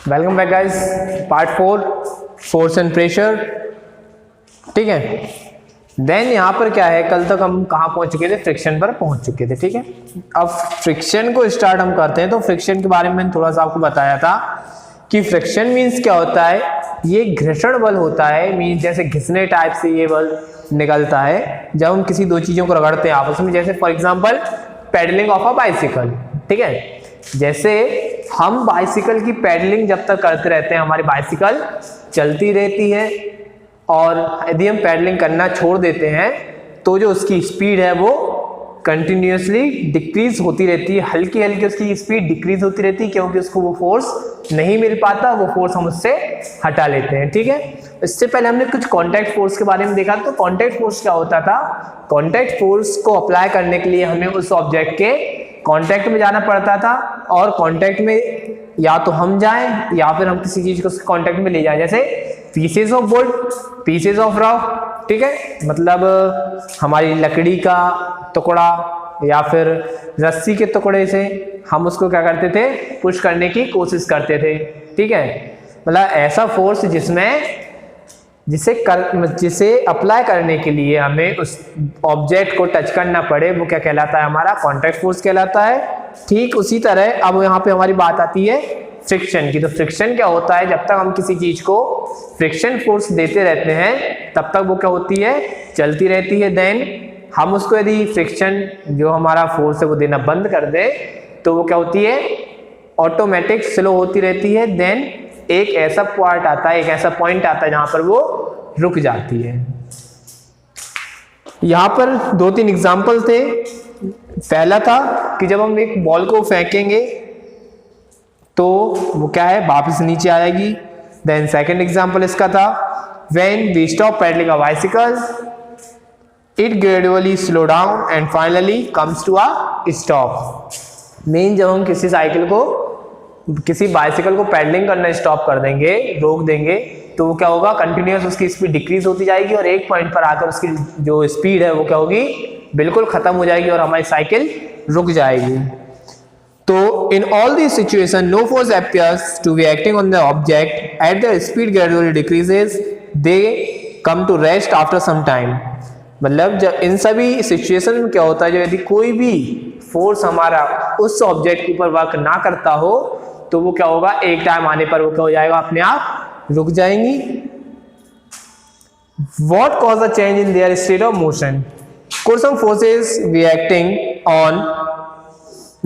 Welcome back guys, part 4 force and pressure. ठीक है, then यहाँ पर क्या है, कल तक हम कहाँ पहुँच चुके थे, फ्रिक्शन पर पहुँच चुके थे। ठीक है, अब फ्रिक्शन को स्टार्ट हम करते हैं। तो फ्रिक्शन के बारे में मैंने थोड़ा सा आपको बताया था कि फ्रिक्शन मीन्स क्या होता है। ये घर्षण बल होता है, मीन्स जैसे घिसने टाइप से ये बल निकलता है जब हम किसी दो चीज़ों को रगड़ते हैं आपस में। जैसे for example paddling of a bicycle. ठीक है, जैसे हम बाइसिकल की पैडलिंग जब तक करते रहते हैं हमारी बाइसिकल चलती रहती है, और यदि हम पैडलिंग करना छोड़ देते हैं तो जो उसकी स्पीड है वो कंटिन्यूसली डिक्रीज होती रहती है। हल्की हल्की उसकी स्पीड डिक्रीज होती रहती है, क्योंकि उसको वो फोर्स नहीं मिल पाता, वो फोर्स हम उससे हटा लेते हैं। ठीक है, इससे पहले हमने कुछ कॉन्टैक्ट फोर्स के बारे में देखा। तो कॉन्टैक्ट फोर्स क्या होता था, कॉन्टैक्ट फोर्स को अप्लाई करने के लिए हमें उस ऑब्जेक्ट के कॉन्टैक्ट में जाना पड़ता था, और कॉन्टैक्ट में या तो हम जाएं या फिर हम किसी चीज को कॉन्टैक्ट में ले जाएं। जैसे pieces of would, pieces of rock. ठीक है, मतलब हमारी लकड़ी का टुकड़ा या फिर रस्सी के टुकड़े से हम उसको क्या करते थे, पुश करने की कोशिश करते थे। ठीक है, मतलब ऐसा फोर्स जिसे अप्लाई करने के लिए हमें उस ऑब्जेक्ट को टच करना पड़े, वो क्या कहलाता है, हमारा कॉन्टैक्ट फोर्स कहलाता है। ठीक उसी तरह अब यहाँ पे हमारी बात आती है फ्रिक्शन की। तो फ्रिक्शन क्या होता है, जब तक हम किसी चीज को फ्रिक्शन फोर्स देते रहते हैं तब तक वो क्या होती है, चलती रहती है। देन हम उसको यदि फ्रिक्शन जो हमारा फोर्स है वो देना बंद कर दे तो वो क्या होती है, ऑटोमेटिक स्लो होती रहती है। देन एक ऐसा पॉइंट आता है, एक ऐसा पॉइंट आता है जहां पर वो रुक जाती है। यहां पर दो तीन एग्जाम्पल थे। पहला था कि जब हम एक बॉल को फेंकेंगे तो वो क्या है, वापस नीचे आएगी। देन सेकंड एग्जाम्पल इसका था, when we stop paddling a bicycle it gradually slow down and finally comes to a stop. Mean जब हम किसी बाइसिकल को पैडलिंग करना स्टॉप कर देंगे, रोक देंगे, तो वो क्या होगा, कंटिन्यूअस उसकी स्पीड डिक्रीज होती जाएगी और एक पॉइंट पर आकर उसकी जो स्पीड है वो क्या होगी, बिल्कुल खत्म हो जाएगी और हमारी साइकिल रुक जाएगी। तो in all this situation no force appears to be acting on the object at the speed gradually decreases, they come to rest after some time. मतलब जब इन सभी सिचुएशन में क्या होता है, जो यदि कोई भी फोर्स हमारा उस ऑब्जेक्ट के ऊपर वर्क ना करता हो तो वो क्या होगा, एक टाइम आने पर वो क्या हो जाएगा, अपने आप रुक जाएंगी। What cause a change in their state of motion? Could some forces be acting on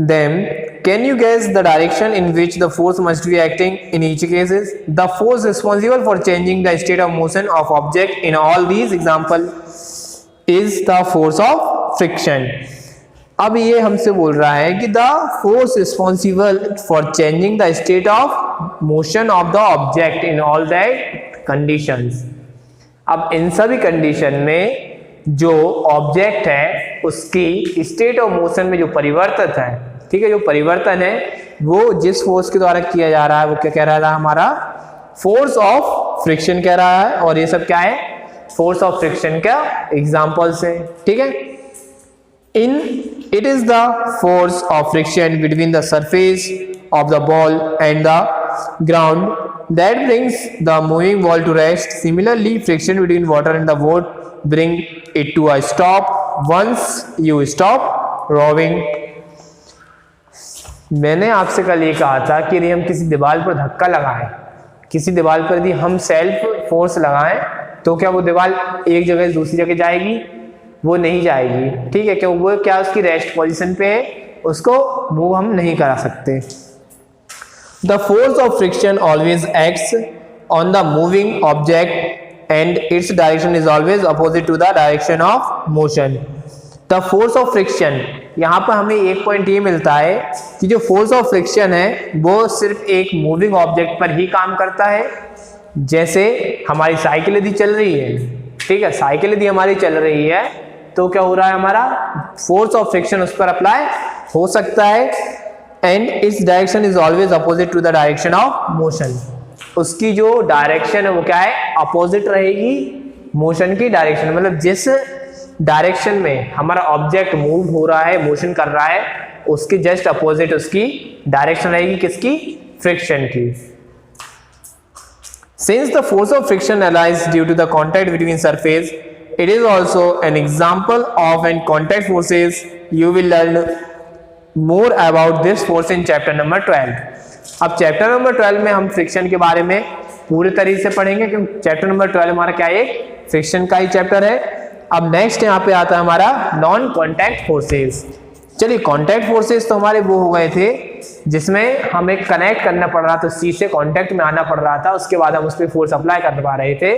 them? Can you guess the direction in which the force must be acting in each cases? The force responsible for changing the state of motion of object in all these example is the force of friction. अब ये हमसे बोल रहा है कि the force responsible for changing the state of motion of the object in all that conditions. अब इन सभी condition में जो ऑब्जेक्ट है उसकी स्टेट ऑफ मोशन में जो परिवर्तन है, ठीक है, जो परिवर्तन है वो जिस फोर्स के द्वारा किया जा रहा है वो क्या कह रहा है, हमारा फोर्स ऑफ फ्रिक्शन कह रहा है। और ये सब क्या है, फोर्स ऑफ फ्रिक्शन का एग्जाम्पल्स है। ठीक है, it is the force of friction between the surface of the ball and the ground that brings the moving ball to rest. Similarly, friction between water and the wood bring it to a stop once you stop rowing. मैंने आपसे कल ये कहा था कि यदि हम किसी दीवार पर धक्का लगाएं, किसी दीवार पर यदि हम सेल्फ फोर्स लगाएं तो क्या वो दीवार एक जगह से दूसरी जगह जाएगी, वो नहीं जाएगी। ठीक है, क्यों, वो क्या उसकी रेस्ट पोजीशन पे है, उसको मूव हम नहीं करा सकते। The force of friction always acts on the moving object and its direction is always opposite to the direction of motion. The force of friction, यहाँ पर हमें एक पॉइंट ये मिलता है कि जो फोर्स ऑफ फ्रिक्शन है वो सिर्फ एक मूविंग ऑब्जेक्ट पर ही काम करता है। जैसे हमारी साइकिल यदि चल रही है, ठीक है, साइकिल यदि हमारी चल रही है तो क्या हो रहा है, हमारा फोर्स ऑफ फ्रिक्शन उस पर अप्लाई हो सकता है। And its direction is always opposite to the direction of motion. उसकी जो डायरेक्शन है वो क्या है, अपोजिट रहेगी मोशन की डायरेक्शन। मतलब जिस डायरेक्शन में हमारा ऑब्जेक्ट मूव हो रहा है, मोशन कर रहा है, उसके जस्ट अपोजिट उसकी डायरेक्शन रहेगी, किसकी, फ्रिक्शन की। Since the force of friction arises due to the contact between surface, it is also an example of an contact forces. You will learn more about this force in chapter number 12. अब chapter number 12 में हम friction के बारे में पूरे तरीके से पढ़ेंगे, क्योंकि चैप्टर नंबर 12 हमारा क्या है, फ्रिक्शन का ही चैप्टर है। अब नेक्स्ट यहाँ पे आता है हमारा नॉन कॉन्टैक्ट फोर्सेस। चलिए, कॉन्टैक्ट फोर्सेस तो हमारे वो हो गए थे जिसमें हमें कनेक्ट करना पड़ रहा था, सी से कॉन्टैक्ट में आना पड़ रहा था, उसके बाद हम उस पर फोर्स अप्लाई कर पा रहे थे।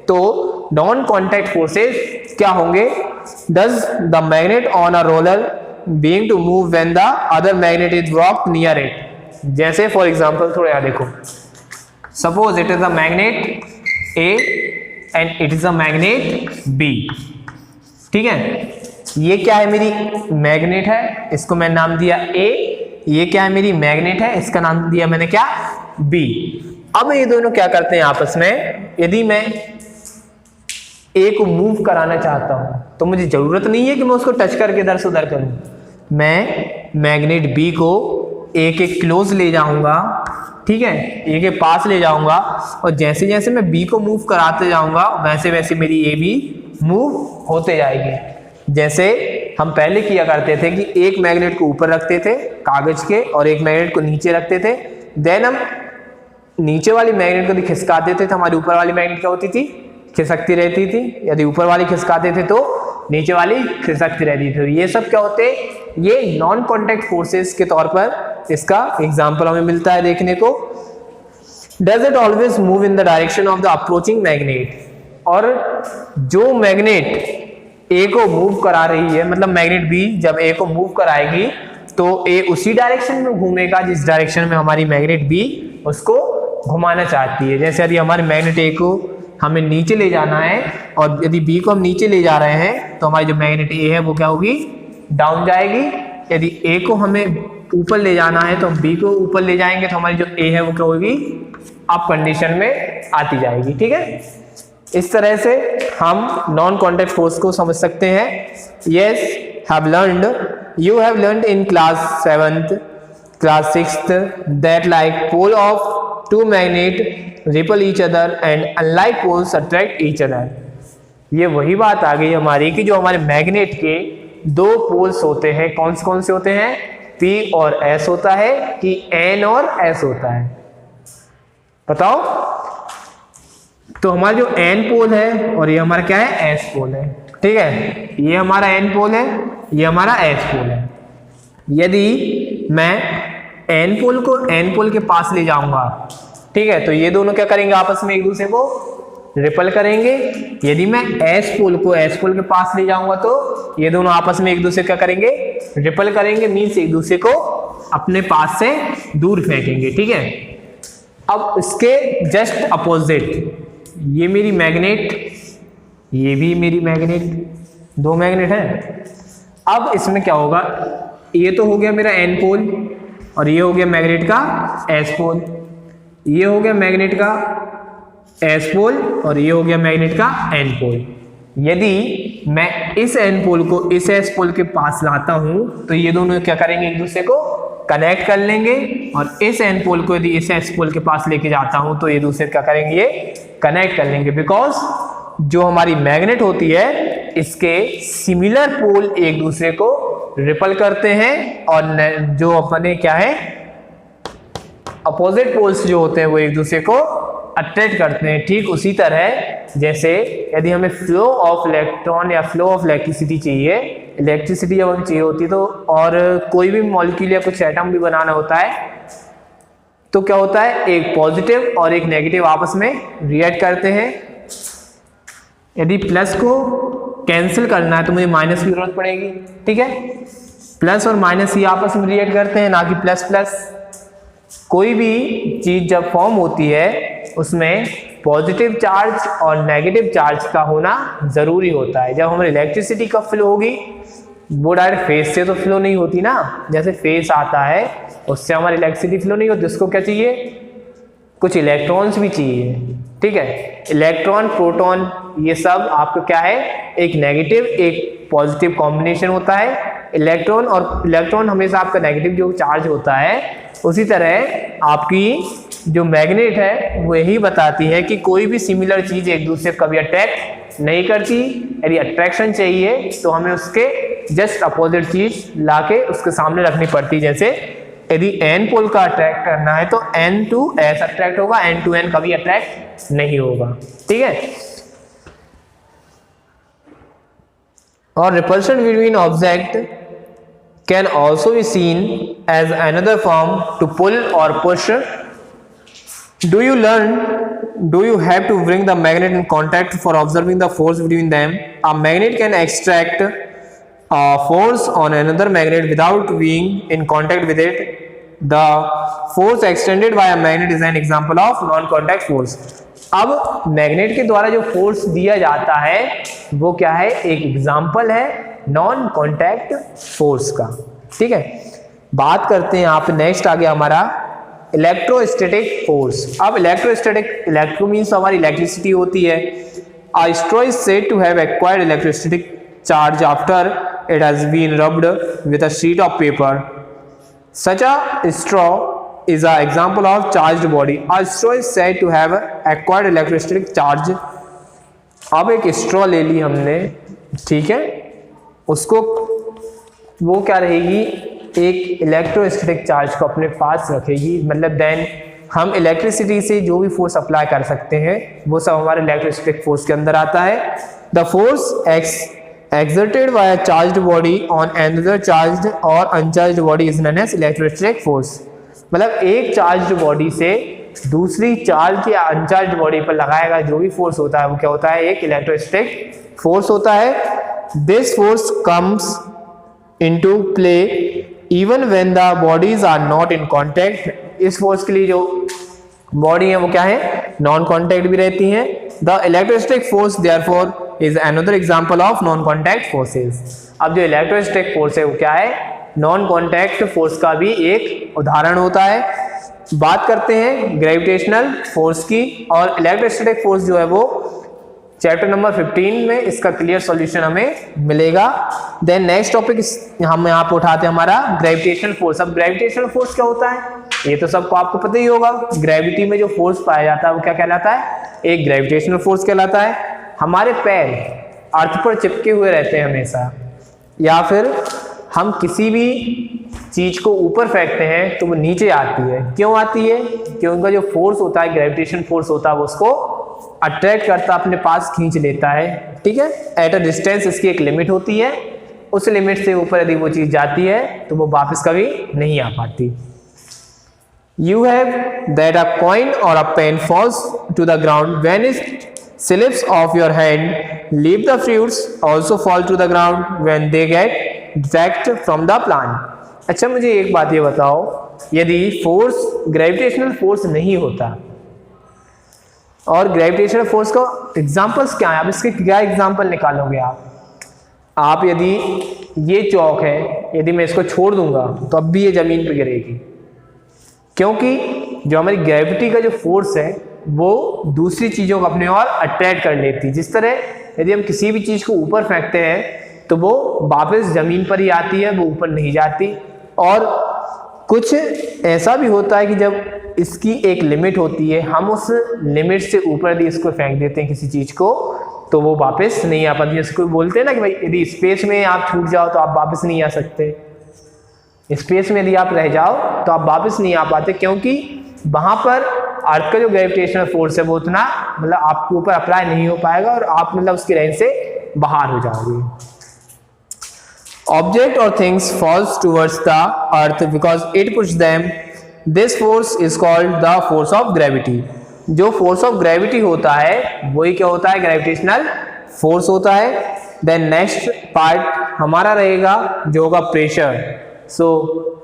तो नॉन कॉन्टैक्ट फोर्सेस क्या होंगे? Does the magnet on a roller being to move when the other magnet is dropped near it. जैसे फॉर एग्जांपल थोड़ा याद देखो, suppose it is a magnet A and it is a magnet B. ठीक है, ये क्या है, मेरी मैग्नेट है, इसको मैं नाम दिया ए। ये क्या है, मेरी मैग्नेट है, इसका नाम दिया मैंने क्या, बी। अब ये दोनों क्या करते हैं आपस में? यदि मैं ए को मूव कराना चाहता हूं तो मुझे जरूरत नहीं है कि मैं उसको टच करके इधर से उधर करूं। मैं मैग्नेट बी को ए के क्लोज ले जाऊंगा, ठीक है, ए के पास ले जाऊंगा, और जैसे जैसे मैं बी को मूव कराते जाऊंगा वैसे वैसे मेरी ए भी मूव होते जाएगी। जैसे हम पहले किया करते थे कि एक मैग्नेट को ऊपर रखते थे कागज के और एक मैग्नेट को नीचे रखते थे, देन हम नीचे वाली मैग्नेट को भी खिसकाते थे तो हमारी ऊपर वाली मैग्नेट क्या होती थी, खिसकती रहती थी। यदि ऊपर वाली खिसकाते थे तो नीचे वाली खिसकती रहती थी। ये सब क्या होते, ये नॉन कॉन्टैक्ट फोर्सेस के तौर पर इसका एग्जाम्पल हमें मिलता है देखने को। Does it always move in the direction of the approaching magnet? और जो मैग्नेट ए को मूव करा रही है, मतलब मैग्नेट बी जब ए को मूव कराएगी तो ए उसी डायरेक्शन में घूमेगा जिस डायरेक्शन में हमारी मैग्नेट बी उसको घुमाना चाहती है। जैसे यदि हमारे मैग्नेट ए को हमें नीचे ले जाना है और यदि बी को हम नीचे ले जा रहे हैं तो हमारी जो मैग्नेट ए है वो क्या होगी, डाउन जाएगी। यदि ए को हमें ऊपर ले जाना है तो हम बी को ऊपर ले जाएंगे तो हमारी जो ए है वो क्या होगी, अप कंडीशन में आती जाएगी। ठीक है, इस तरह से हम नॉन कॉन्टैक्ट फोर्स को समझ सकते हैं। Yes, have learned, you have learned in class 7th, class 6th that like pole of two magnet repel each other and unlike poles attract each other। ये वही बात आ गई हमारी कि जो हमारे मैग्नेट के दो पोल्स होते हैं, कौन से होते हैं, P और S होता है कि N और S होता है, बताओ। तो हमारा जो N पोल है और ये हमारा क्या है, S पोल है। ठीक है, ये हमारा N पोल है, ये हमारा S पोल है। यदि मैं N पोल को N पोल के पास ले जाऊंगा, ठीक है, तो ये दोनों क्या करेंगे, आपस में एक दूसरे को रिपल करेंगे। यदि मैं S पोल को S पोल के पास ले जाऊंगा तो ये दोनों आपस में एक दूसरे क्या करेंगे, रिपल करेंगे, मीन्स एक दूसरे को अपने पास से दूर फेंकेंगे। ठीक है, अब इसके जस्ट अपोजिट ये मेरी मैग्नेट, ये भी मेरी मैग्नेट, दो मैग्नेट हैं। अब इसमें क्या होगा, ये तो हो गया मेरा N पोल और ये हो गया मैग्नेट का S पोल, ये हो गया मैग्नेट का S पोल और ये हो गया मैग्नेट का N पोल। यदि मैं इस N पोल को इस S पोल के पास लाता हूं तो ये दोनों क्या करेंगे, एक दूसरे को कनेक्ट कर लेंगे, और इस N पोल को यदि इस S पोल के पास लेके जाता हूं तो ये दूसरे क्या करेंगे, ये कनेक्ट कर लेंगे। बिकॉज जो हमारी मैग्नेट होती है इसके सिमिलर पोल एक दूसरे को रिपल करते हैं और जो अपने क्या है, अपोजिट पोल्स जो होते हैं वो एक दूसरे को अट्रैक्ट करते हैं। ठीक उसी तरह जैसे यदि हमें फ्लो ऑफ इलेक्ट्रॉन या फ्लो ऑफ इलेक्ट्रिसिटी चाहिए, इलेक्ट्रिसिटी जब हमें चाहिए होती है तो, और कोई भी मॉलिक्यूल या कुछ एटम भी बनाना होता है तो क्या होता है, एक पॉजिटिव और एक नेगेटिव आपस में रिएक्ट करते हैं। यदि प्लस को कैंसिल करना है तो मुझे माइनस की जरूरत पड़ेगी। ठीक है, प्लस और माइनस ही आपस में रिएक्ट करते हैं, ना कि प्लस प्लस। कोई भी चीज जब फॉर्म होती है उसमें पॉजिटिव चार्ज और नेगेटिव चार्ज का होना जरूरी होता है। जब हमारी इलेक्ट्रिसिटी का फ्लो होगी वो डायरेक्ट फेस से तो फ्लो नहीं होती ना, जैसे फेस आता है उससे हमारी इलेक्ट्रिसिटी फ्लो नहीं होती, उसको क्या चाहिए, कुछ इलेक्ट्रॉन्स भी चाहिए। ठीक है, इलेक्ट्रॉन प्रोटॉन ये सब आपका क्या है, एक नेगेटिव एक पॉजिटिव कॉम्बिनेशन होता है। इलेक्ट्रॉन और इलेक्ट्रॉन हमेशा आपका नेगेटिव जो चार्ज होता है उसी तरह आपकी जो मैग्नेट है वो यही बताती है कि कोई भी सिमिलर चीज एक दूसरे को कभी अट्रैक्ट नहीं करती। यदि अट्रैक्शन चाहिए तो हमें उसके जस्ट अपोजिट चीज लाके उसके सामने रखनी पड़ती है। जैसे यदि n पोल का अट्रैक्ट करना है तो n to s अट्रैक्ट होगा, n to n कभी अट्रैक्ट नहीं होगा। ठीक है। और repulsion between object can also be seen as another form to pull और push. Do you have to bring the magnet in contact for observing the force between them? A magnet can extract force on another magnet without being in contact with it. The force extended by a magnet is an example of non-contact force. अब magnet के द्वारा जो force दिया जाता है वो क्या है, एक एग्जाम्पल है नॉन कॉन्टैक्ट फोर्स का। ठीक है। बात करते हैं यहाँ पे नेक्स्ट आ गया हमारा इलेक्ट्रोस्टैटिक फोर्स। अब इलेक्ट्रो मीन्स हमारी इलेक्ट्रिसिटी होती है। A straw is said to have acquired electrostatic charge after it has been rubbed with a sheet of paper. Such a straw is an example of charged body. A straw is said to have acquired electrostatic charge. अब एक straw ले ली हमने, ठीक है, उसको वो क्या रहेगी, एक इलेक्ट्रोस्टैटिक चार्ज को अपने पास रखेगी। मतलब देन हम इलेक्ट्रिसिटी से जो भी फोर्स अप्लाई कर सकते हैं वो सब हमारे इलेक्ट्रोस्टैटिक फोर्स के अंदर आता है। The force exerted by a charged body on another charged or uncharged body is known as electrostatic force। मतलब एक चार्ज्ड बॉडी से दूसरी चार्ज या अनचार्ज्ड बॉडी पर लगाएगा जो भी फोर्स होता है वो क्या होता है, एक इलेक्ट्रोस्टैटिक फोर्स होता है। This force comes into play even when the bodies are not in contact. इस फोर्स के लिए जो बॉडी है वो क्या है, नॉन कॉन्टैक्ट भी रहती हैं। The electrostatic force therefore is another example of non contact forces. अब जो इलेक्ट्रोस्टैटिक फोर्स है वो क्या है, नॉन कॉन्टैक्ट फोर्स का भी एक उदाहरण होता है। बात करते हैं ग्रेविटेशनल फोर्स की, और इलेक्ट्रोस्टैटिक फोर्स जो है वो चैप्टर नंबर 15 में इसका क्लियर सॉल्यूशन हमें मिलेगा। देन नेक्स्ट टॉपिक हम यहाँ पे उठाते हैं हमारा ग्रेविटेशनल फोर्स। अब ग्रेविटेशनल फोर्स क्या होता है ये तो सबको आपको पता ही होगा। ग्रेविटी में जो फोर्स पाया जाता है वो क्या कहलाता है, एक ग्रेविटेशनल फोर्स कहलाता है। हमारे पैर अर्थ पर चिपके हुए रहते हैं हमेशा, या फिर हम किसी भी चीज को ऊपर फेंकते हैं तो वो नीचे आती है। क्यों आती है, क्योंकि उनका जो फोर्स होता है, ग्रेविटेशन फोर्स होता है, वो उसको अट्रैक्ट करता, अपने पास खींच लेता है। ठीक है। एट अ डिस्टेंस इसकी एक लिमिट होती है, उस लिमिट से ऊपर यदि वो चीज जाती है तो वो वापस कभी नहीं आ पाती। You have that a coin or a pen falls to the ground when it slips off your hand. Leaf the fruits also fall to the ground when they get detached from the plant। अच्छा मुझे एक बात ये बताओ, यदि force gravitational force नहीं होता और ग्रेविटेशनल फोर्स का एग्जांपल्स क्या है, आप इसके क्या एग्जांपल निकालोगे? आप यदि ये चौक है, यदि मैं इसको छोड़ दूंगा तो अब भी ये जमीन पर गिरेगी, क्योंकि जो हमारी ग्रेविटी का जो फोर्स है वो दूसरी चीज़ों को अपने और अट्रैक्ट कर लेती है। जिस तरह यदि हम किसी भी चीज़ को ऊपर फेंकते हैं तो वो वापस ज़मीन पर ही आती है, वो ऊपर नहीं जाती। और कुछ ऐसा भी होता है कि जब इसकी एक लिमिट होती है, हम उस लिमिट से ऊपर यदि इसको फेंक देते हैं किसी चीज़ को तो वो वापस नहीं आ पाती। जैसे कोई बोलते हैं ना कि भाई यदि स्पेस में आप छूट जाओ तो आप वापस नहीं आ सकते, स्पेस में यदि आप रह जाओ तो आप वापस नहीं आ पाते, क्योंकि वहां पर अर्थ का जो ग्रेविटेशनल फोर्स है वो उतना मतलब आपके ऊपर अप्लाई नहीं हो पाएगा और आप मतलब उसकी रेंज से बाहर हो जाओगे। ऑब्जेक्ट और things falls towards the earth because it push them. This force is called the force of gravity. जो फोर्स ऑफ ग्रेविटी होता है वही क्या होता है, ग्रेविटेशनल फोर्स होता है। देन नेक्स्ट पार्ट हमारा रहेगा जो होगा pressure. So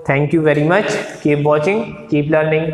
thank you very much. Keep watching, keep learning.